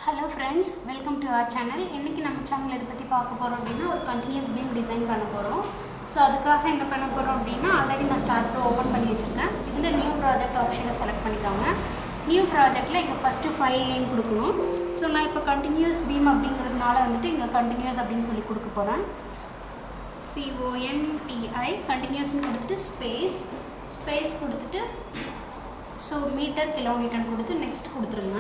Hello friends, welcome to our channel. இன்னைக்கு நம்ம சேனல்ல இத பத்தி பார்க்க போறோம் அப்படினா ஒரு continuous beam டிசைன் பண்ண போறோம். சோ அதுக்காக என்ன பண்ண போறோம் அப்படினா ஆல்ரெடி நான் ஸ்டார்ட் ப்ரோ ஓபன் பண்ணி வச்சிருக்கேன். இதுல நியூ ப்ராஜெக்ட் ஆப்ஷனை செலக்ட் பண்ணிக்கோங்க. நியூ ப்ராஜெக்ட்ல இங்க ஃபர்ஸ்ட் ஃபைல் நேம் கொடுக்கணும். சோ நான் இப்ப continuous beam அப்படிங்கிறதுனால வந்துட்டு இங்க continuous அப்படினு சொல்லி கொடுக்க போறேன். CONTI continuous னு கொடுத்துட்டு ஸ்பேஸ் கொடுத்துட்டு so meter kilometer கொடுத்து next கொடுத்துருங்க.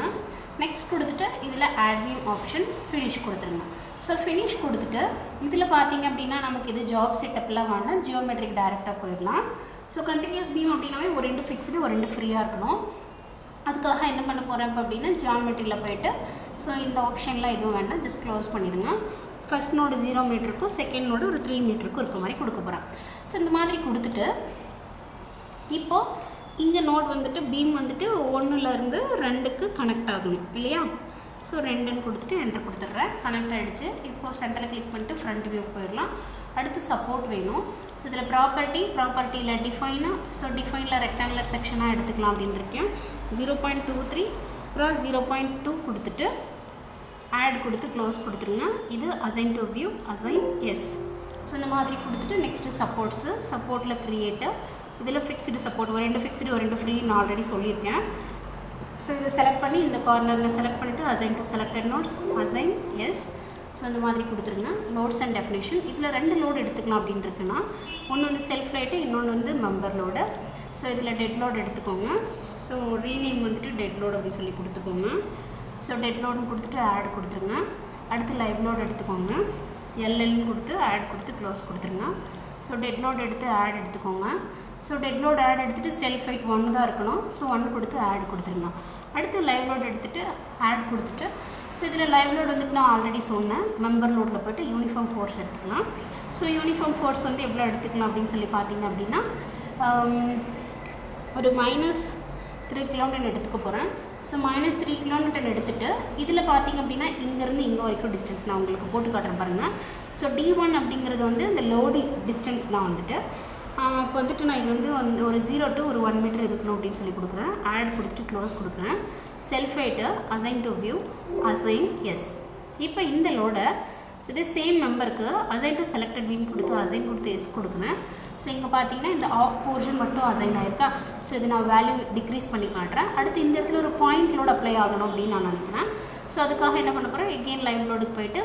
next கொடுத்துட்டு இதில் add beam option finish கொடுத்துருங்க. ஸோ finish கொடுத்துட்டு இதில் பார்த்தீங்க அப்படின்னா நமக்கு இது ஜாப் செட்டப்லாம் வேண்டாம், ஜியோமெட்ரிக் டைரெக்டாக போயிடலாம். ஸோ கண்டினியூஸ் பீம் அப்படின்னாவே ஒரு ரெண்டு ஃபிக்ஸ்டு ஒரு ரெண்டு ஃப்ரீயாக இருக்கணும். அதுக்காக என்ன பண்ண போகிறேன் இப்போ அப்படின்னா ஜியோமெட்ரியில் போயிட்டு ஸோ இந்த ஆப்ஷன்லாம் எதுவும் வேண்டாம், ஜஸ்ட் க்ளோஸ் பண்ணிடுங்க. ஃபர்ஸ்ட் நோடு 0 மீட்டருக்கும் செகண்ட் நோடு ஒரு 3 மீட்டருக்கும் இருக்க மாதிரி கொடுக்க போகிறேன். ஸோ இந்த மாதிரி கொடுத்துட்டு இப்போது இங்கே நோட் வந்துட்டு பீம் வந்துட்டு 1லேருந்து 2க்கு கனெக்ட் ஆகணும் இல்லையா? ஸோ 2ன்னு கொடுத்துட்டு என்டர் கொடுத்துட்றேன். கனெக்ட் ஆகிடுச்சு. இப்போது சென்டரில் கிளிக் பண்ணிட்டு ஃப்ரண்ட் வியூ போயிடலாம். அடுத்து சப்போர்ட் வேணும். ஸோ இதில் ப்ராப்பர்ட்டியில் டிஃபைனாக ஸோ டிஃபைனில் ரெக்டாங்குலர் செக்ஷனாக எடுத்துக்கலாம் அப்படின்னு இருக்கேன். 0.23 அப்புறம் 0.2 கொடுத்துட்டு ஆட் கொடுத்து க்ளோஸ் கொடுத்துருங்க. இது assign to view assign yes. So இந்த மாதிரி கொடுத்துட்டு நெக்ஸ்ட்டு சப்போர்ட்டில் க்ரியேட்டர் இதில் ஃபிக்ஸ்டு சப்போர்ட் ஒரு ரெண்டு ஃபிக்ஸ்டு ஒரு ரெண்டு ஃப்ரீ நான் ஆல்ரெடி சொல்லியிருக்கேன். ஸோ இதை செலக்ட் பண்ணி இந்த கார்னரில் செலக்ட் பண்ணிவிட்டு assign to selected nodes assign yes. So இந்த மாதிரி கொடுத்துருங்க. லோட்ஸ் அண்ட் டெஃபினேஷன் இதில் 2 லோடு எடுத்துக்கலாம் அப்படின்னு இருக்குன்னா ஒன்று வந்து செல்ஃப் லைட்டு, இன்னொன்று வந்து மெம்பர் லோடு. ஸோ இதில் டெட் லோடு எடுத்துக்கோங்க. ஸோ ரீநேம் வந்துட்டு டெட் லோடு அப்படின்னு சொல்லி கொடுத்துக்கோங்க. ஸோ டெட் லோடுன்னு கொடுத்துட்டு ஆட் கொடுத்துருங்க. அடுத்து லைவ் லோடு எடுத்துக்கோங்க. எல்எல்னு கொடுத்து ஆட் கொடுத்து க்ளோஸ் கொடுத்துருங்க. ஸோ டெட் லோடு எடுத்து ஆட் எடுத்துக்கோங்க. ஸோ டெட் லோடு ஆட் எடுத்துகிட்டு செல்ஃப் ஹைட் 1 தான் இருக்கணும். ஸோ 1 கொடுத்து ஆட் கொடுத்துருங்க. அடுத்து லைவ் லோடு எடுத்துகிட்டு ஆட் கொடுத்துட்டு ஸோ இதில் லைவ் லோடு வந்துட்டு நான் ஆல்ரெடி சொன்னேன். மெம்பர் லோடில் போய்ட்டு யூனிஃபார்ம் ஃபோர்ஸ் எடுத்துக்கலாம். ஸோ யூனிஃபார்ம் ஃபோர்ஸ் வந்து எவ்வளோ எடுத்துக்கலாம் அப்படின்னு சொல்லி பார்த்தீங்க அப்படின்னா ஒரு -3 கிலோமீட்டர் எடுத்துக்க போகிறேன். ஸோ -3 கிலோமீட்டர் எடுத்துகிட்டு இதில் பார்த்தீங்க அப்படின்னா இங்கேருந்து இங்கே வரைக்கும் டிஸ்டன்ஸ் நான் உங்களுக்கு போட்டு காட்டுறேன் பாருங்கள். ஸோ D1 அப்படிங்கிறது வந்து இந்த லோடு டிஸ்டன்ஸ் தான் வந்துட்டு இப்போ வந்துட்டு நான் இது வந்து ஒரு 0 to ஒரு 1 மீட்டர் இருக்கணும் அப்படின்னு சொல்லி கொடுக்குறேன். ஆட் கொடுத்துட்டு க்ளோஸ் கொடுக்குறேன். Self height assign to view assign yes. இப்போ இந்த லோடை ஸோ இதே சேம் மெம்பருக்கு அசைன் டு செலக்டட் பீம் கொடுத்து அசைன் கொடுத்து எஸ் கொடுக்குறேன். ஸோ இங்கே பார்த்தீங்கன்னா இந்த ஆஃப் போர்ஷன் மட்டும் அசைன் ஆயிருக்கா. ஸோ இது நான் வேல்யூ டிக்ரீஸ் பண்ணி காட்டுறேன். அடுத்து இந்த இடத்துல ஒரு பாயிண்ட் லோடு அப்ளை ஆகணும் அப்படின்னு நான் நினைக்கிறேன். ஸோ அதுக்காக என்ன பண்ண போகிறேன், எகெயின் லைவ் லோடுக்கு போயிட்டு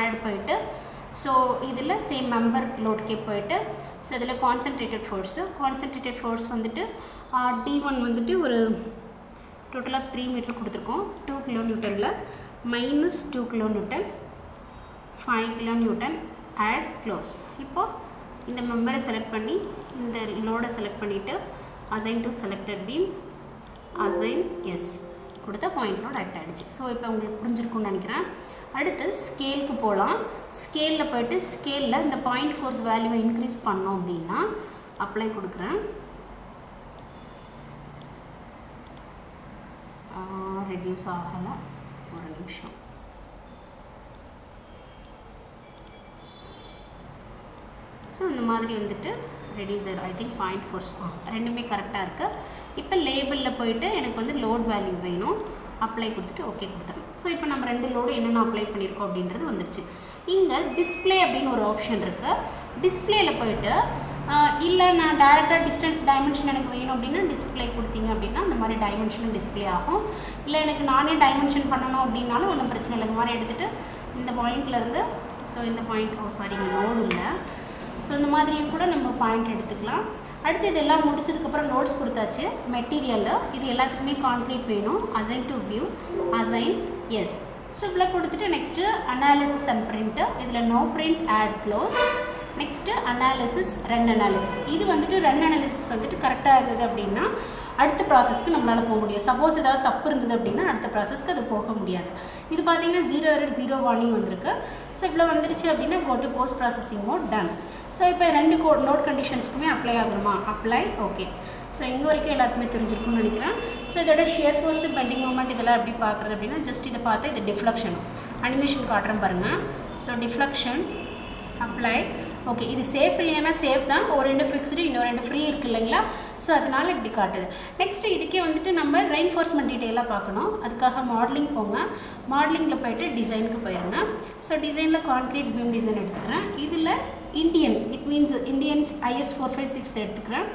ஆட் போயிட்டு ஸோ இதில் சேம் மெம்பர் லோடுக்கே போயிட்டு ஸோ இதில் கான்சன்ட்ரேட்டட் ஃபோர்ஸ் வந்துட்டு D1 வந்துட்டு ஒரு டோட்டலாக 3 மீட்டர் கொடுத்துருக்கோம். 2 கிலோநியூட்டனில் -2 கிலோநியூட்டன் 5 கிலோநியூட்டன் ஆட் க்ளோஸ். இப்போது இந்த மெம்பரை செலக்ட் பண்ணி இந்த லோடை செலக்ட் பண்ணிவிட்டு assign to selected beam assign yes கொடுத்த பாயிண்ட் லோட் ஆக்ட் ஆகிடுச்சு. ஸோ இப்போ உங்களுக்கு புரிஞ்சிருக்கும்னு நினைக்கிறேன். அடுத்து ஸ்கேலுக்கு போகலாம். ஸ்கேலில் போய்ட்டு ஸ்கேலில் இந்த பாயிண்ட் ஃபோர்ஸ் வேல்யூவை இன்க்ரீஸ் பண்ணோம் அப்படின்னா அப்ளை கொடுக்குறேன். ரெடியூஸ் ஆகலை, ஒரு நிமிஷம். ஸோ இந்த மாதிரி வந்துட்டு reducer I think point force ரெண்டுமே கரெக்டாக இருக்குது. இப்போ லேபிளில் போயிட்டு எனக்கு வந்து லோட் வேல்யூ வேணும். அப்ளை கொடுத்துட்டு ஓகே கொடுத்துடணும். ஸோ இப்போ நம்ம 2 லோடு என்னென்ன அப்ளை பண்ணியிருக்கோம் அப்படின்றது வந்துருச்சு. இங்கே டிஸ்பிளே அப்படின்னு ஒரு ஆப்ஷன் இருக்குது. டிஸ்பிளேயில் போயிட்டு இல்லை நான் டேரெக்டாக டிஸ்டன்ஸ் டைமென்ஷன் எனக்கு வேணும் அப்படின்னா டிஸ்பிளே கொடுத்தீங்க அப்படின்னா இந்த மாதிரி டைமென்ஷனும் டிஸ்பிளே ஆகும். இல்லை எனக்கு நானே டைமென்ஷன் பண்ணணும் அப்படின்னாலும் ஒன்றும் பிரச்சனை இல்லை. இந்த மாதிரி எடுத்துகிட்டு இந்த பாயிண்ட்லேருந்து ஸோ இந்த பாயிண்ட் இங்கே லோடு இல்லை. ஸோ இந்த மாதிரியும் கூட நம்ம பாயிண்ட் எடுத்துக்கலாம். அடுத்து இதெல்லாம் முடிச்சதுக்கப்புறம் நோட்ஸ் கொடுத்தாச்சு. மெட்டீரியலில் இது எல்லாத்துக்குமே கான்க்ரீட் வேணும். Assign to view assign yes. So இவ்வளோ கொடுத்துட்டு நெக்ஸ்ட்டு அனாலிசிஸ் அண்ட் பிரிண்ட்டு இதில் no print add close. Next analysis run analysis. இது வந்துட்டு ரன் அனாலிசிஸ் வந்துட்டு கரெக்டாக இருந்தது அப்படின்னா அடுத்த ப்ராசஸ்க்கு நம்மளால் போக முடியும். சப்போஸ் ஏதாவது தப்பு இருந்தது அப்படின்னா அடுத்த ப்ராசஸ்க்கு அது போக முடியாது. இது பார்த்தீங்கன்னா 0 error 0 வார்னிங் வந்திருக்கு. ஸோ இவ்வளோ வந்துருச்சு அப்படின்னா go to post processing mode done. So இப்போ 2 லோட் கண்டிஷன்ஸ்க்குமே அப்ளை ஆகணுமா? Apply okay. ஸோ இங்கே வரைக்கும் எல்லாருக்குமே தெரிஞ்சிருக்கும்னு நினைக்கிறேன். ஸோ இதோட ஷியர் ஃபோர்ஸு பெண்டிங் மூமெண்ட் இதெல்லாம் எப்படி பார்க்குறது அப்படின்னா ஜஸ்ட் இதை பார்த்து இது டிஃப்ளெக்ஷன் அனிமேஷன் காட்டுறேன் பாருங்கள். ஸோ டிஃப்ளெக்ஷன் அப்ளை ஓகே இது சேஃப் இல்லையானா சேஃப் தான், ஒரு ரெண்டு ஃபிக்ஸ்டு இன்னொரு ரெண்டு ஃப்ரீ இருக்குது இல்லைங்களா. ஸோ அதனால் இப்படி காட்டுது. நெக்ஸ்ட்டு இதுக்கே வந்துட்டு நம்ம ரெயின்ஃபோர்ஸ்மெண்ட் டீட்டெயிலாக பார்க்கணும். அதுக்காக மாடலிங் போங்க, மாடலிங்கில் போய்ட்டு டிசைனுக்கு போயிருங்க. ஸோ டிசைனில் கான்க்ரீட் பீம் டிசைன் எடுத்துக்கிறேன். இதில் Indian it means Indians IS 456 எடுத்துக்கிறேன்.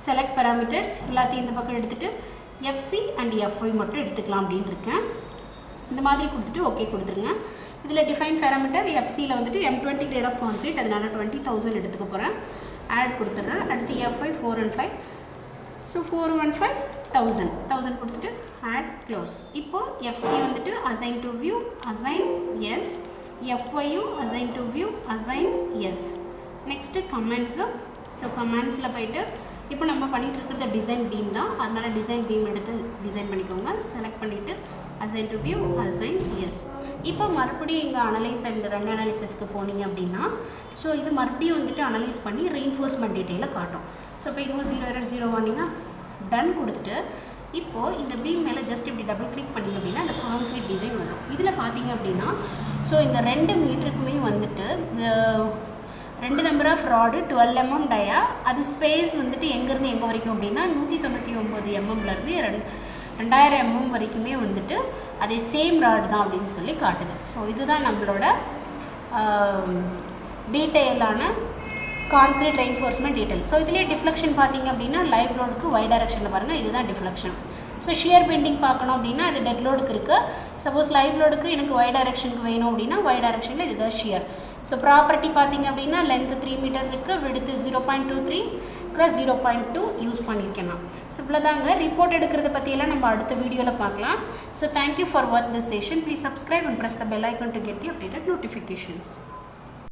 செலக்ட் பேராமீட்டர்ஸ் எல்லாத்தையும் இந்த பக்கம் எடுத்துகிட்டு FC அண்ட் FY மட்டும் எடுத்துக்கலாம் அப்படின்னு இருக்கேன். இந்த மாதிரி கொடுத்துட்டு ஓகே கொடுத்துருங்க. இதில் டிஃபைன் பேராமீட்டர் FCயில் வந்துட்டு M20 கிரேட் ஆஃப் கான்க்ரீட், அதனால் 20,000 எடுத்துக்க போகிறேன். ஆட் கொடுத்துட்றேன். அடுத்து FY 415, ஸோ 415,1000 கொடுத்துட்டு ஆட் க்ளோஸ். இப்போது FC வந்துட்டு assign to view, assign yes, FYயும் assign to view, assign yes. Next commands. So கமெண்ட்ஸில் போய்ட்டு இப்போ நம்ம பண்ணிகிட்டு இருக்கிறது டிசைன் பீம் தான், அதனால் டிசைன் பீம் எடுத்து டிசைன் பண்ணிக்கோங்க. செலக்ட் பண்ணிவிட்டு assign to view, assign yes. இப்போ மறுபடியும் இங்கே அனலைஸ் அண்ட் ரன் அனாலிசிஸ்க்கு போனீங்க அப்படின்னா ஸோ இது மறுபடியும் வந்துட்டு அனலைஸ் பண்ணி ரெயின்ஃபோர்ஸ்மெண்ட் டீட்டெயிலை காட்டும். ஸோ இப்போ இதுவும் 0 error 0 வார்னிங்கா டன் கொடுத்துட்டு இப்போது இந்த பீம் மேலே ஜஸ்ட் இப்படி டபுள் கிளிக் பண்ணிங்க அப்படின்னா அந்த கான்க்ரீட் டிசைன் வரும். இதில் பார்த்தீங்க அப்படின்னா ஸோ இந்த 2 மீட்டருக்குமே வந்துட்டு 2 நம்பர் ஆஃப் ராடு 12 mm டயா, அது ஸ்பேஸ் வந்துட்டு எங்கேருந்து எங்கே வரைக்கும் அப்படின்னா 199 mmலேருந்து 2000 mm வரைக்குமே வந்துட்டு அதே சேம் ராடு தான் அப்படின்னு சொல்லி காட்டுது. ஸோ இதுதான் நம்மளோட டீட்டெயிலான கான்க்ரீட் ரெயின்ஃபோர்ஸ்மெண்ட் டீட்டெயில். ஸோ இதிலே டிஃப்ளெக்ஷன் பார்த்தீங்க அப்படின்னா லைவ் லோடுக்கு ஒய் டைரக்ஷனில் பாருங்கள், இதுதான் டிஃப்ளெக்ஷன். ஸோ ஷியர் பெண்டிங் பார்க்கணும் அப்படின்னா அது டெட் லோடுக்கு இருக்குது. சப்போஸ் லைவ் லோடுக்கு எனக்கு ஒய் டைரக்ஷனுக்கு வேணும் அப்படின்னா ஒய் டைரக்ஷனில் இதுதான் ஷியர். ஸோ ப்ராப்பர்ட்டி பார்த்தீங்க அப்படின்னா லென்த்து 3 மீட்டர் இருக்குது, விடுத்து 0.23 + 0.2 யூஸ் பண்ணியிருக்கேன் நான். ஸோ இவ்வளோதாங்க. ரிப்போர்ட் எடுக்கிறத பற்றியெல்லாம் நம்ம அடுத்த வீடியோவில் பார்க்கலாம். So thank you for watch this session. Please subscribe and press the bell icon to get the updated notifications.